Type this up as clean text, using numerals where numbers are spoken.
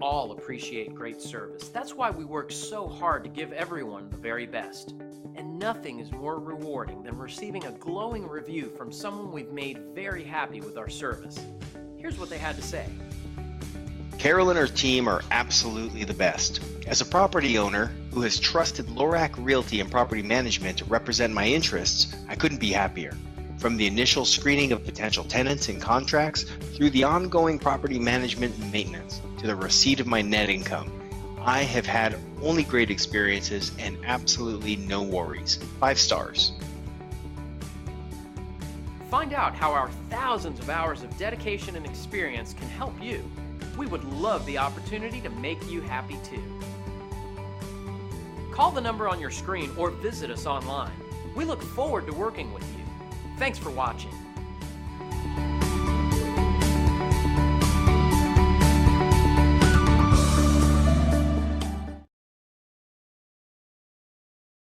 all appreciate great service. That's why we work so hard to give everyone the very best. And nothing is more rewarding than receiving a glowing review from someone we've made very happy with our service. Here's what they had to say. Carol and her team are absolutely the best. As a property owner who has trusted Lorac Realty and Property Management to represent my interests, I couldn't be happier. From the initial screening of potential tenants and contracts, through the ongoing property management and maintenance, to the receipt of my net income, I have had only great experiences and absolutely no worries. 5 stars. Find out how our thousands of hours of dedication and experience can help you. We would love the opportunity to make you happy too. Call the number on your screen or visit us online. We look forward to working with you. Thanks for watching.